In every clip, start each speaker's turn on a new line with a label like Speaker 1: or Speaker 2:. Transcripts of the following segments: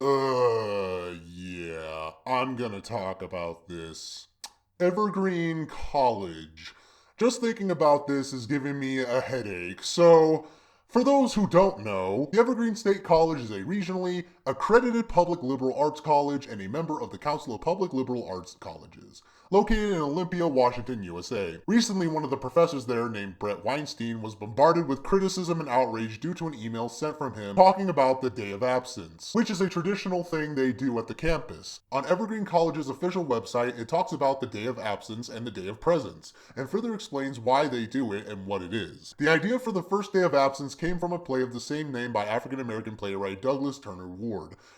Speaker 1: Yeah, I'm gonna talk about this. Evergreen College. Just thinking about this is giving me a headache. So, for those who don't know, the Evergreen State College is a regionally accredited public liberal arts college and a member of the Council of Public Liberal Arts Colleges, located in Olympia, Washington, USA. Recently, one of the professors there, named Weinstein, was bombarded with criticism and outrage due to an email sent from him talking about the Day of Absence, which is a traditional thing they do at the campus. On Evergreen College's official website, it talks about the Day of Absence and the Day of Presence, and further explains why they do it and what it is. The idea for the first Day of Absence came from a play of the same name by African-American playwright Douglas Turner Ward,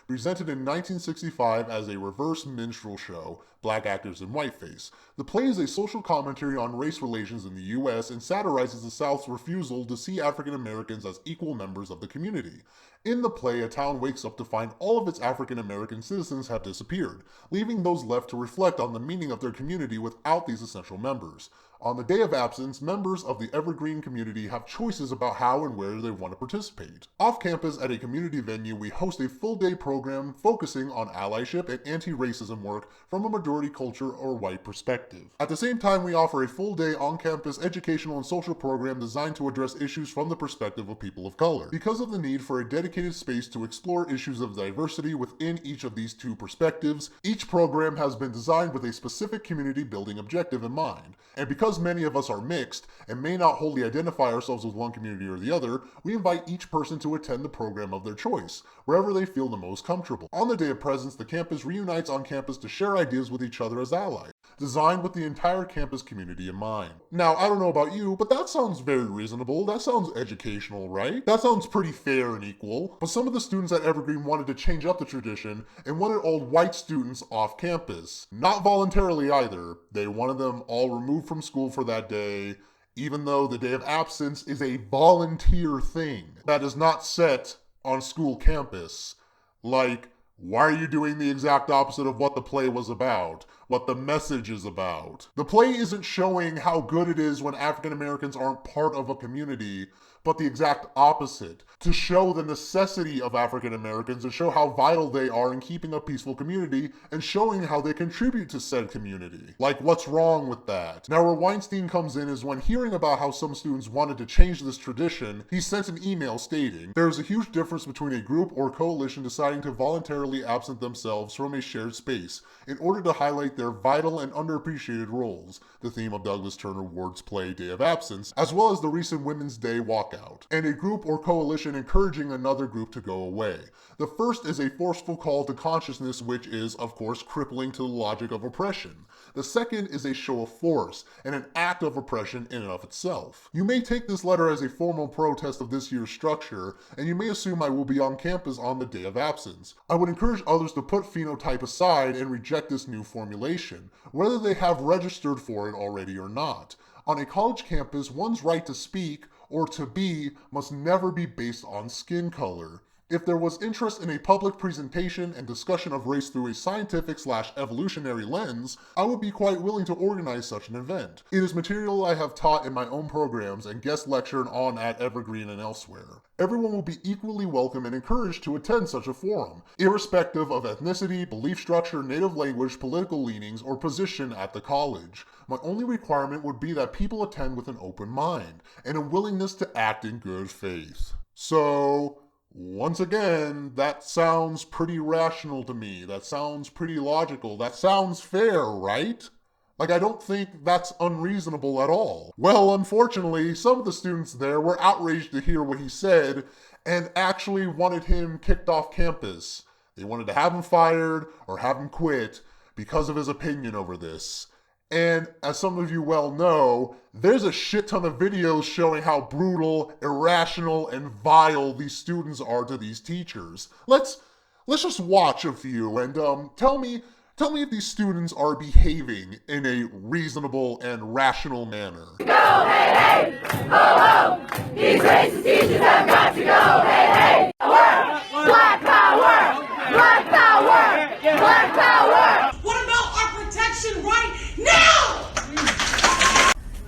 Speaker 1: presented in 1965 as a reverse minstrel show, Black Actors in Whiteface. The play is a social commentary on race relations in the U.S. and satirizes the South's refusal to see African Americans as equal members of the community. In the play, a town wakes up to find all of its African American citizens have disappeared, leaving those left to reflect on the meaning of their community without these essential members. On the Day of Absence, members of the Evergreen community have choices about how and where they want to participate. Off campus at a community venue, we host a full-day program focusing on allyship and anti-racism work from a majority culture or white perspective. At the same time, we offer a full-day on-campus educational and social program designed to address issues from the perspective of people of color. Because of the need for a dedicated space to explore issues of diversity within each of these two perspectives, each program has been designed with a specific community building objective in mind. And because many of us are mixed and may not wholly identify ourselves with one community or the other, we invite each person to attend the program of their choice, wherever they feel the most comfortable. On the Day of Presence, the campus reunites on campus to share ideas with each other as allies, designed with the entire campus community in mind. Now, I don't know about you, but that sounds very reasonable. That sounds educational, right? That sounds pretty fair and equal. But some of the students at Evergreen wanted to change up the tradition and wanted all white students off campus. Not voluntarily either. They wanted them all removed from school for that day, even though the Day of Absence is a volunteer thing that is not set on school campus. Like, why are you doing the exact opposite of what the play was about? What the message is about? The play isn't showing how good it is when African Americans aren't part of a community, but the exact opposite. To show the necessity of African Americans and show how vital they are in keeping a peaceful community and showing how they contribute to said community. Like, what's wrong with that? Now, where Weinstein comes in is when hearing about how some students wanted to change this tradition, he sent an email stating, "There is a huge difference between a group or coalition deciding to voluntarily absent themselves from a shared space in order to highlight their vital and underappreciated roles," the theme of Douglas Turner Ward's play Day of Absence, as well as the recent Women's Day walkout, and a group or coalition encouraging another group to go away. The first is a forceful call to consciousness, which is, of course, crippling to the logic of oppression. The second is a show of force and an act of oppression in and of itself. You may take this letter as a formal protest of this year's structure, and you may assume I will be on campus on the Day of Absence. I would encourage others to put phenotype aside and reject this new formulation, whether they have registered for it already or not. On a college campus, one's right to speak or to be must never be based on skin color. If there was interest in a public presentation and discussion of race through a scientific/evolutionary lens, I would be quite willing to organize such an event. It is material I have taught in my own programs and guest lectured on at Evergreen and elsewhere. Everyone will be equally welcome and encouraged to attend such a forum, irrespective of ethnicity, belief structure, native language, political leanings, or position at the college. My only requirement would be that people attend with an open mind and a willingness to act in good faith. So, once again, that sounds pretty rational to me. That sounds pretty logical. That sounds fair, right? Like, I don't think that's unreasonable at all. Well, unfortunately, some of the students there were outraged to hear what he said and actually wanted him kicked off campus. They wanted to have him fired or have him quit because of his opinion over this. And as some of you well know, there's a shit ton of videos showing how brutal, irrational, and vile these students are to these teachers. Let's just watch a few and tell me if these students are behaving in a reasonable and rational manner.
Speaker 2: Go, hey, hey! Oh, oh! These racist teachers have got to go, hey, hey! Power! Black power! Black power! Black power!
Speaker 3: What about our protection right now?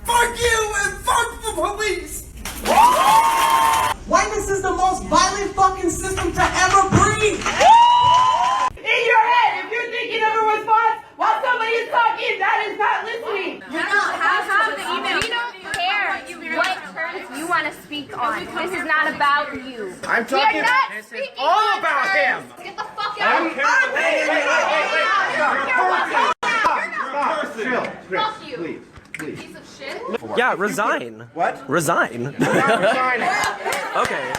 Speaker 3: Fuck you and fuck the police! Whiteness is the most violent fucking system to ever breathe!
Speaker 2: on. This is not about you.
Speaker 4: I'm talking.
Speaker 2: You're not
Speaker 4: This is
Speaker 2: speaking
Speaker 4: all
Speaker 2: on
Speaker 4: about
Speaker 2: terms.
Speaker 4: him.
Speaker 2: Get the fuck out of here. Fuck you.
Speaker 4: Please.
Speaker 2: Piece of shit.
Speaker 5: Yeah, resign.
Speaker 4: What?
Speaker 5: Resign. Okay.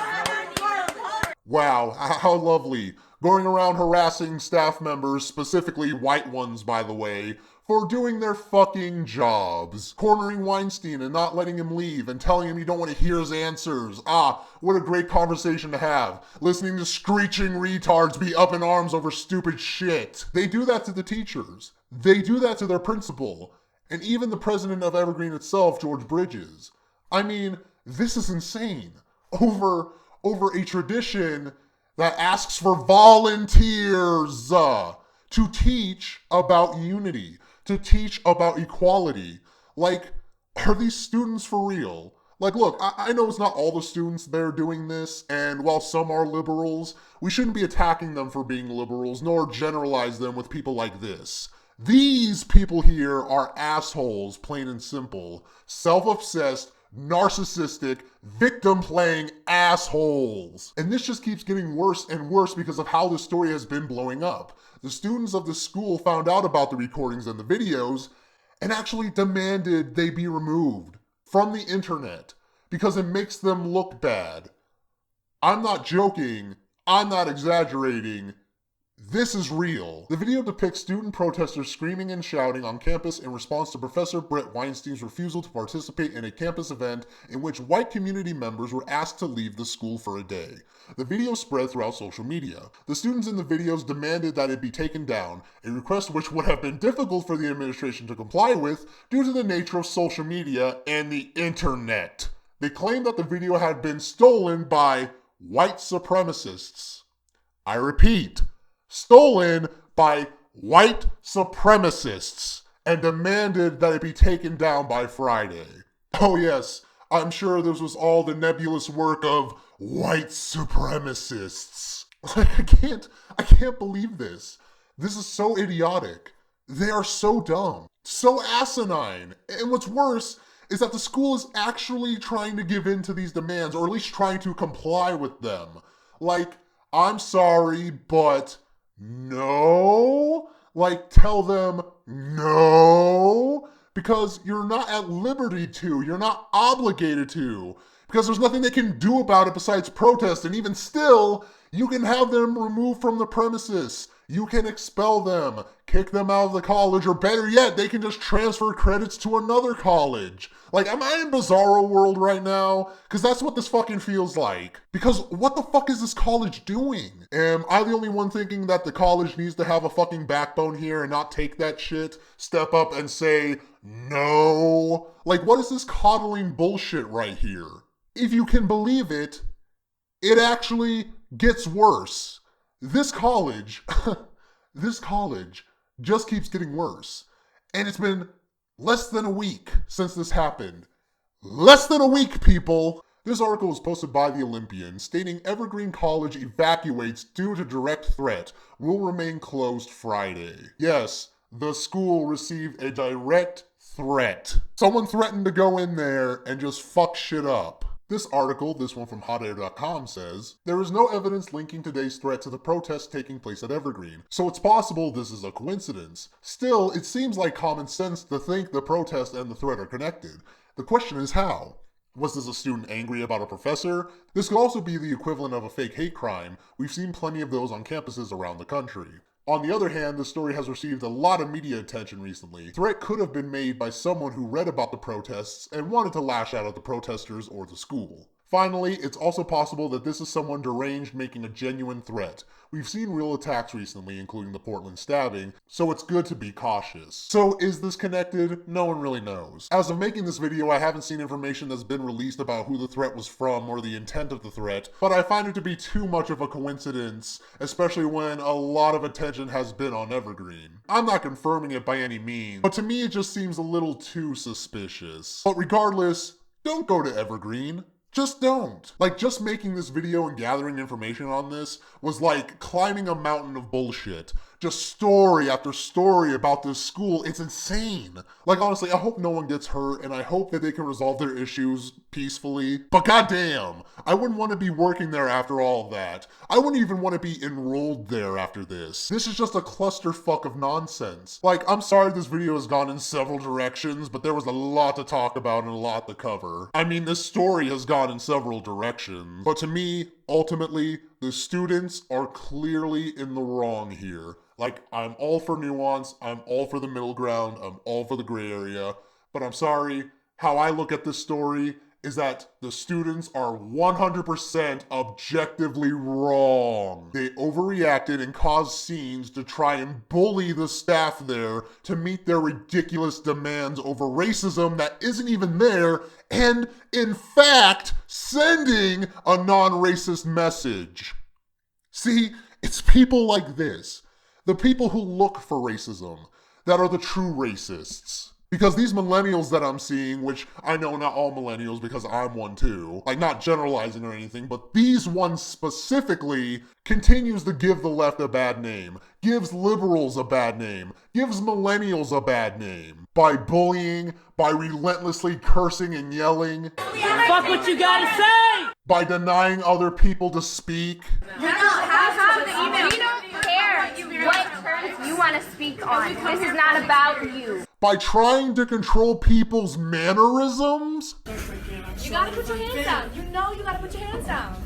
Speaker 1: Wow, how lovely. Going around harassing staff members, specifically white ones by the way, for doing their fucking jobs. Cornering Weinstein and not letting him leave and telling him you don't want to hear his answers. Ah, what a great conversation to have. Listening to screeching retards be up in arms over stupid shit. They do that to the teachers. They do that to their principal. And even the president of Evergreen itself, George Bridges. I mean, this is insane. Over a tradition that asks for volunteers to teach about unity, to teach about equality. Like, are these students for real? Like, look, I know it's not all the students that are doing this, and while some are liberals, we shouldn't be attacking them for being liberals, nor generalize them with people like this. These people here are assholes, plain and simple. Self-obsessed, narcissistic, victim-playing assholes. And this just keeps getting worse and worse because of how this story has been blowing up. The students of the school found out about the recordings and the videos and actually demanded they be removed from the internet because it makes them look bad. I'm not joking. I'm not exaggerating. This is real. The video depicts student protesters screaming and shouting on campus in response to Professor Brett Weinstein's refusal to participate in a campus event in which white community members were asked to leave the school for a day. The video spread throughout social media. The students in the videos demanded that it be taken down, a request which would have been difficult for the administration to comply with due to the nature of social media and the internet. They claimed that the video had been stolen by white supremacists. I repeat, stolen by white supremacists and demanded that it be taken down by Friday. Oh yes, I'm sure this was all the nebulous work of white supremacists. Like, I can't believe this. This is so idiotic. They are so dumb, so asinine. And what's worse is that the school is actually trying to give in to these demands, or at least trying to comply with them. Like, I'm sorry, but no, like tell them no, because you're not at liberty to, you're not obligated to, because there's nothing they can do about it besides protest, and even still, you can have them removed from the premises. You can expel them, kick them out of the college, or better yet, they can just transfer credits to another college. Like, am I in Bizarro world right now? Because that's what this fucking feels like. Because what the fuck is this college doing? Am I the only one thinking that the college needs to have a fucking backbone here and not take that shit, step up and say no? Like, what is this coddling bullshit right here? If you can believe it, it actually gets worse. This college just keeps getting worse. And it's been less than a week since this happened. Less than a week, people! This article was posted by The Olympian, stating Evergreen College evacuates due to direct threat, will remain closed Friday. Yes, the school received a direct threat. Someone threatened to go in there and just fuck shit up. This article, this one from hotair.com, says, there is no evidence linking today's threat to the protests taking place at Evergreen, so it's possible this is a coincidence. Still, it seems like common sense to think the protest and the threat are connected. The question is how? Was this a student angry about a professor? This could also be the equivalent of a fake hate crime. We've seen plenty of those on campuses around the country. On the other hand, the story has received a lot of media attention recently. The threat could have been made by someone who read about the protests and wanted to lash out at the protesters or the school. Finally, it's also possible that this is someone deranged making a genuine threat. We've seen real attacks recently, including the Portland stabbing, so it's good to be cautious. So is this connected? No one really knows. As of making this video, I haven't seen information that's been released about who the threat was from or the intent of the threat, but I find it to be too much of a coincidence, especially when a lot of attention has been on Evergreen. I'm not confirming it by any means, but to me it just seems a little too suspicious. But regardless, don't go to Evergreen. Just don't. Like, just making this video and gathering information on this was like climbing a mountain of bullshit. just story after story about this school. It's insane. Like, honestly, I hope no one gets hurt, and I hope that they can resolve their issues peacefully. But goddamn, I wouldn't want to be working there after all of that. I wouldn't even want to be enrolled there after this. This is just a clusterfuck of nonsense. Like, I'm sorry this video has gone in several directions, but there was a lot to talk about and a lot to cover. I mean, this story has gone in several directions, but to me, ultimately, the students are clearly in the wrong here. Like, I'm all for nuance, I'm all for the middle ground, I'm all for the gray area, but I'm sorry, how I look at this story is that the students are 100% objectively wrong. They overreacted and caused scenes to try and bully the staff there to meet their ridiculous demands over racism that isn't even there, and in fact, sending a non-racist message. See, it's people like this, the people who look for racism, that are the true racists. Because these millennials that I'm seeing, which I know not all millennials because I'm one too, like not generalizing or anything, but these ones specifically continues to give the left a bad name, gives liberals a bad name, gives millennials a bad name. By bullying, by relentlessly cursing and yelling.
Speaker 4: Fuck what you gotta say!
Speaker 1: By denying other people to speak.
Speaker 6: We don't care what terms you want to speak on. This is not about you.
Speaker 1: By trying to control people's mannerisms.
Speaker 7: You gotta put your hands down. You know you gotta put your hands down.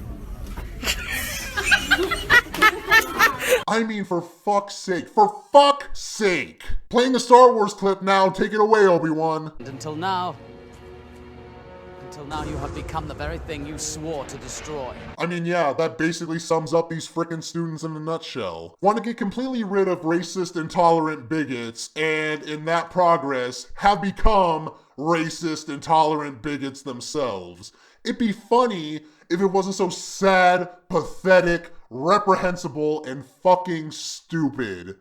Speaker 1: I mean, for fuck's sake. For fuck's sake. Playing a Star Wars clip now. Take it away, Obi-Wan.
Speaker 8: Until now you have become the very thing you swore to destroy.
Speaker 1: I mean, yeah, that basically sums up these frickin' students in a nutshell. Want to get completely rid of racist, intolerant bigots, and in that progress, have become racist, intolerant bigots themselves. It'd be funny if it wasn't so sad, pathetic, reprehensible, and fucking stupid.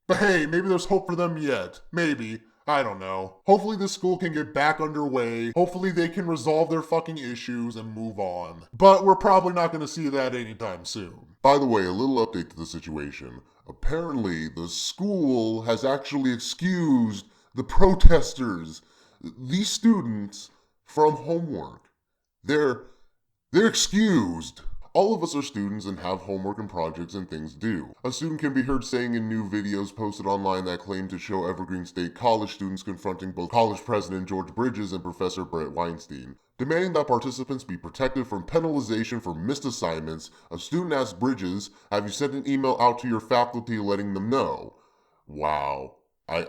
Speaker 1: But hey, maybe there's hope for them yet. Maybe. I don't know. Hopefully this school can get back underway. Hopefully they can resolve their fucking issues and move on. But we're probably not going to see that anytime soon. By the way, a little update to the situation. Apparently, the school has actually excused the protesters, these students, from homework. They're excused. All of us are students and have homework and projects and things to do. A student can be heard saying in new videos posted online that claim to show Evergreen State College students confronting both college president George Bridges and Professor Brett Weinstein. Demanding that participants be protected from penalization for missed assignments, a student asked Bridges, "Have you sent an email out to your faculty letting them know?" Wow. I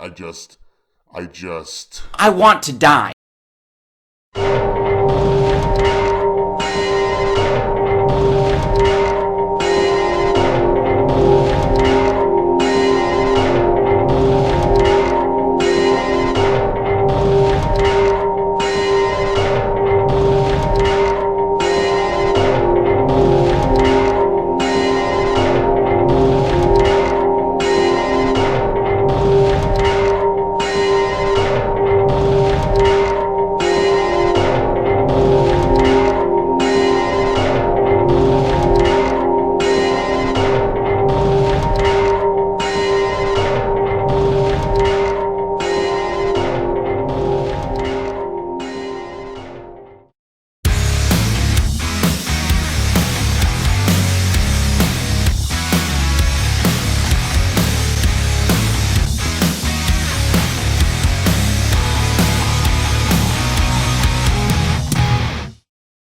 Speaker 1: want to die.